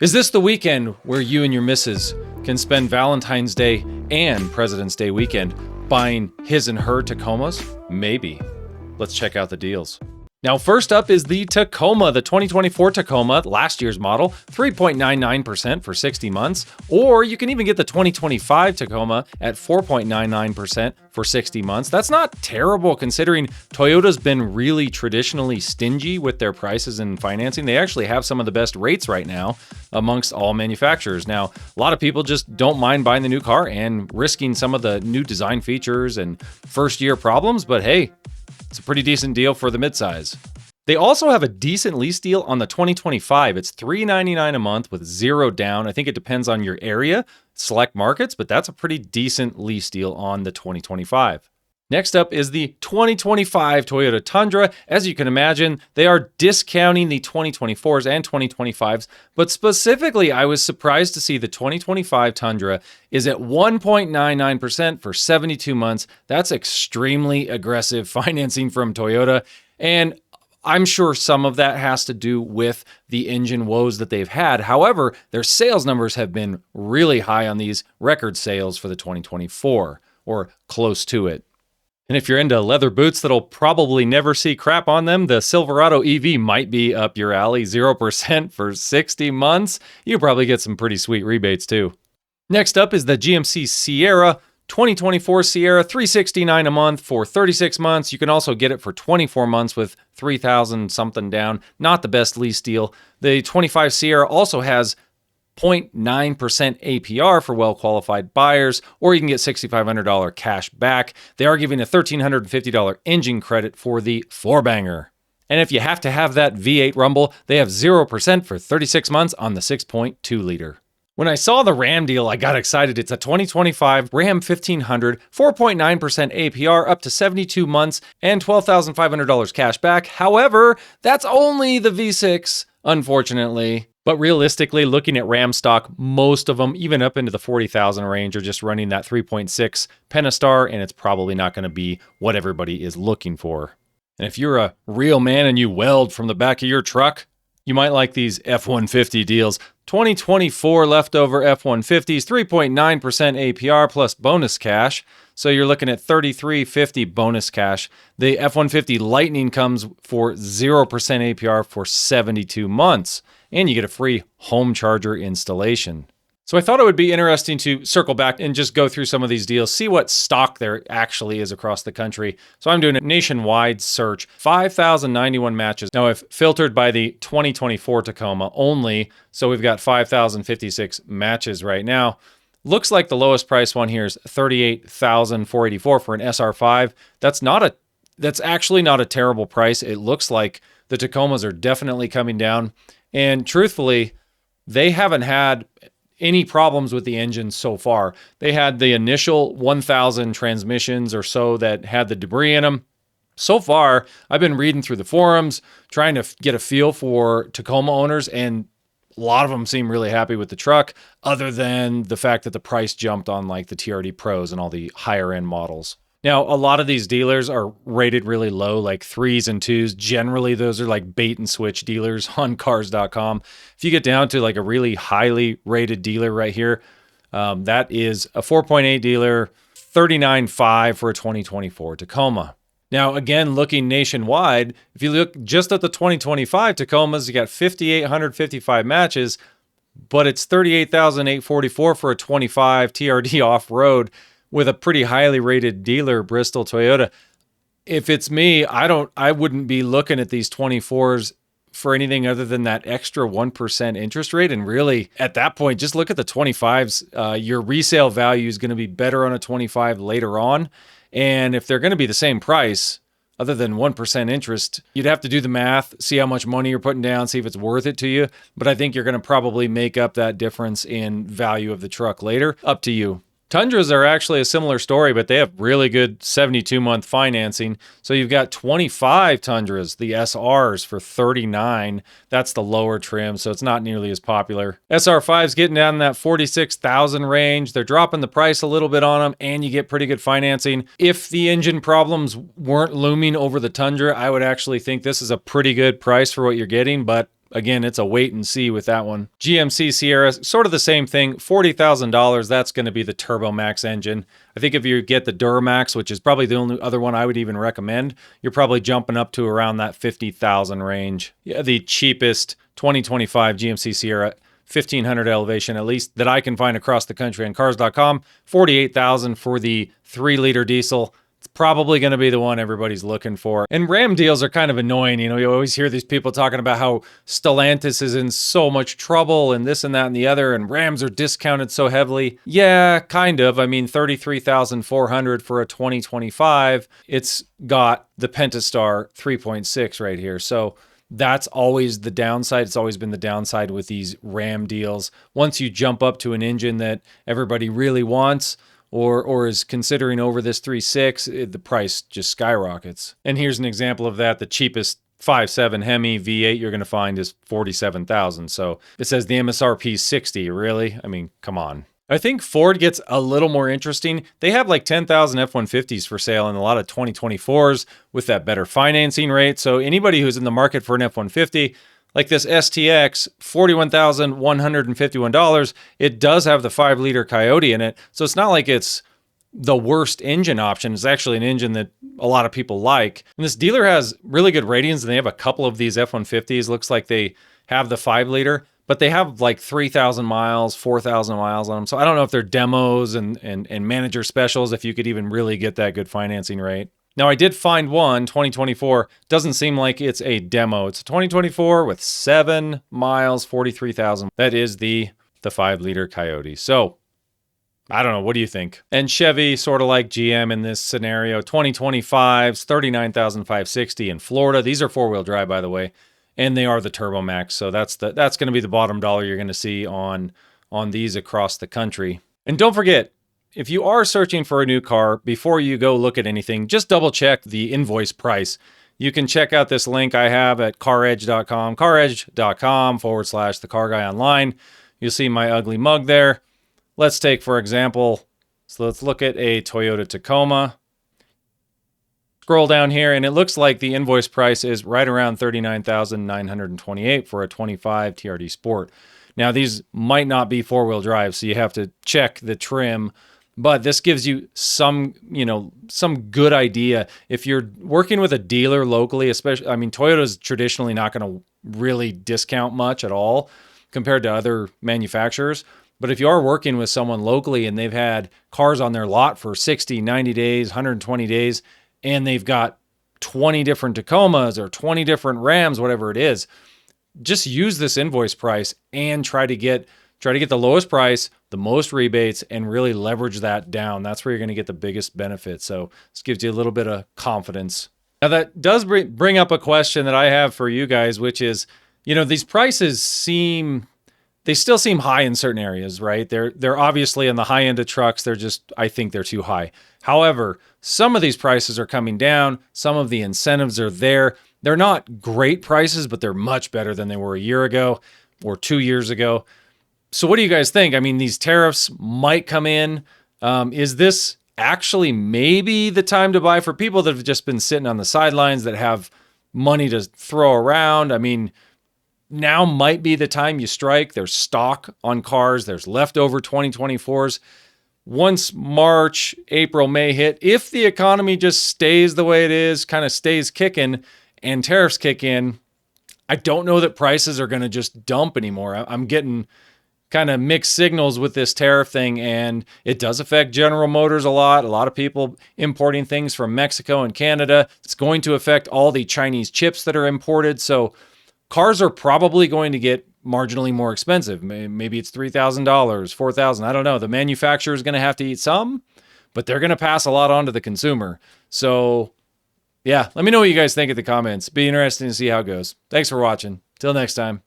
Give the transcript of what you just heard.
Is this the weekend where you and your missus can spend Valentine's Day and President's Day weekend buying his and her Tacomas? Maybe. Let's check out the deals. Now, first up is the Tacoma, the 2024 Tacoma, last year's model, 3.99% for 60 months. Or you can even get the 2025 Tacoma at 4.99% for 60 months. That's not terrible considering Toyota's been really traditionally stingy with their prices and financing. They actually have some of the best rates right now amongst all manufacturers. Now, a lot of people just don't mind buying the new car and risking some of the new design features and first-year problems, but hey, it's a pretty decent deal for the midsize. They also have a decent lease deal on the 2025. It's $399 a month with 0 down. I think it depends on your area, select markets, but that's a pretty decent lease deal on the 2025. Next up is the 2025 Toyota Tundra. As you can imagine, they are discounting the 2024s and 2025s, but specifically, I was surprised to see the 2025 Tundra is at 1.99% for 72 months. That's extremely aggressive financing from Toyota, and I'm sure some of that has to do with the engine woes that they've had. However, their sales numbers have been really high on these, record sales for the 2024, or close to it. And if you're into leather boots that'll probably never see crap on them, the Silverado EV might be up your alley. 0% for 60 months. You probably get some pretty sweet rebates too. Next up is the GMC Sierra, 2024 Sierra, $369 a month for 36 months. You can also get it for 24 months with $3,000 something down. Not the best lease deal. The 25 Sierra also has 0.9% APR for well-qualified buyers, or you can get $6,500 cash back. They are giving a $1,350 engine credit for the four-banger. And if you have to have that V8 rumble, they have 0% for 36 months on the 6.2 liter. When I saw the Ram deal, I got excited. It's a 2025 Ram 1500, 4.9% APR up to 72 months and $12,500 cash back. However, that's only the V6, unfortunately. But realistically, looking at Ram stock, most of them, even up into the 40,000 range, are just running that 3.6 Pentastar, and it's probably not going to be what everybody is looking for. And if you're a real man and you weld from the back of your truck, you might like these F-150 deals. 2024 leftover F-150s, 3.9% APR plus bonus cash. So you're looking at $3,350 bonus cash. The F-150 Lightning comes for 0% APR for 72 months. And you get a free home charger installation. So I thought it would be interesting to circle back and just go through some of these deals, see what stock there actually is across the country. So I'm doing a nationwide search, 5,091 matches. Now I've filtered by the 2024 Tacoma only, so we've got 5,056 matches right now. Looks like the lowest price one here is $38,484 for an SR5. That's actually not a terrible price. It looks like the Tacomas are definitely coming down. And truthfully, they haven't had any problems with the engine so far. They had the initial 1,000 transmissions or so that had the debris in them. So far, I've been reading through the forums, trying to get a feel for Tacoma owners, and a lot of them seem really happy with the truck, other than the fact that the price jumped on like the TRD Pros and all the higher end models. Now, a lot of these dealers are rated really low, like 3s and 2s. Generally, those are like bait and switch dealers on cars.com. If you get down to like a really highly rated dealer right here, that is a 4.8 dealer, $39,500 for a 2024 Tacoma. Now, again, looking nationwide, if you look just at the 2025 Tacomas, you got 5,855 matches, but it's $38,844 for a 25 TRD off-road with a pretty highly rated dealer, Bristol Toyota. If it's me, I wouldn't be looking at these 24s for anything other than that extra 1% interest rate. And really, at that point, just look at the 25s. Your resale value is going to be better on a 25 later on. And if they're going to be the same price, other than 1% interest, you'd have to do the math, see how much money you're putting down, see if it's worth it to you. But I think you're going to probably make up that difference in value of the truck later. Up to you. Tundras are actually a similar story, but they have really good 72-month financing. So you've got 25 Tundras, the SRs, for $39,000. That's the lower trim, so it's not nearly as popular. SR5's getting down in that $46,000 range. They're dropping the price a little bit on them, and you get pretty good financing. If the engine problems weren't looming over the Tundra, I would actually think this is a pretty good price for what you're getting, but again, it's a wait and see with that one. GMC Sierra, sort of the same thing, $40,000. That's going to be the Turbo Max engine. I think if you get the Duramax, which is probably the only other one I would even recommend, you're probably jumping up to around that 50,000 range. Yeah, the cheapest 2025 GMC Sierra, 1,500 elevation, at least that I can find across the country on cars.com, 48,000 for the 3-liter diesel. It's probably going to be the one everybody's looking for. And Ram deals are kind of annoying. You know, you always hear these people talking about how Stellantis is in so much trouble and this and that and the other, and Rams are discounted so heavily. Yeah, kind of. I mean, $33,400 for a 2025. It's got the Pentastar 3.6 right here. So that's always the downside. It's always been the downside with these Ram deals. Once you jump up to an engine that everybody really wants, or is considering over this 3.6, the price just skyrockets. And here's an example of that. The cheapest 5.7 Hemi V8 you're going to find is $47,000. So it says the MSRP is $60,000. Really? I mean, come on. I think Ford gets a little more interesting. They have like 10,000 F-150s for sale and a lot of 2024s with that better financing rate. So anybody who's in the market for an F-150, like this STX, $41,151, it does have the 5-liter Coyote in it. So it's not like it's the worst engine option. It's actually an engine that a lot of people like. And this dealer has really good ratings, and they have a couple of these F-150s. Looks like they have the 5-liter, but they have like 3,000 miles, 4,000 miles on them. So I don't know if they're demos and manager specials, if you could even really get that good financing rate. Now, I did find one, 2024. Doesn't seem like it's a demo. It's a 2024 with 7 miles, 43,000. That is the 5-liter Coyote. So, I don't know. What do you think? And Chevy, sort of like GM in this scenario, 2025s, 39,560 in Florida. These are 4-wheel drive, by the way, and they are the Turbo Max. So that's going to be the bottom dollar you're going to see on these across the country. And don't forget, if you are searching for a new car, before you go look at anything, just double check the invoice price. You can check out this link I have at caredge.com, caredge.com/the car guy online. You'll see my ugly mug there. Let's take, for example, so let's look at a Toyota Tacoma. Scroll down here, and it looks like the invoice price is right around $39,928 for a 25 TRD Sport. Now, these might not be 4-wheel drive, so you have to check the trim. But this gives you some good idea. If you're working with a dealer locally, especially, I mean, Toyota's traditionally not going to really discount much at all compared to other manufacturers. But if you are working with someone locally and they've had cars on their lot for 60, 90 days, 120 days, and they've got 20 different Tacomas or 20 different Rams, whatever it is, just use this invoice price and try to get the lowest price, the most rebates, and really leverage that down. That's where you're going to get the biggest benefit. So this gives you a little bit of confidence. Now that does bring up a question that I have for you guys, which is, these prices they still seem high in certain areas, right? They're obviously on the high end of trucks. I think they're too high. However, some of these prices are coming down. Some of the incentives are there. They're not great prices, but they're much better than they were a year ago or 2 years ago. So what do you guys think? I mean, these tariffs might come in. Is this actually maybe the time to buy for people that have just been sitting on the sidelines that have money to throw around? I mean, now might be the time you strike. There's stock on cars. There's leftover 2024s. Once March, April, May hit, if the economy just stays the way it is, kind of stays kicking, and tariffs kick in, I don't know that prices are going to just dump anymore. I'm getting kind of mixed signals with this tariff thing, and it does affect General Motors a lot. A lot of people importing things from Mexico and Canada. It's going to affect all the Chinese chips that are imported. So cars are probably going to get marginally more expensive. Maybe it's $3,000, $4,000. I don't know. The manufacturer is going to have to eat some, but they're going to pass a lot on to the consumer. So yeah, let me know what you guys think in the comments. Be interesting to see how it goes. Thanks for watching. Till next time.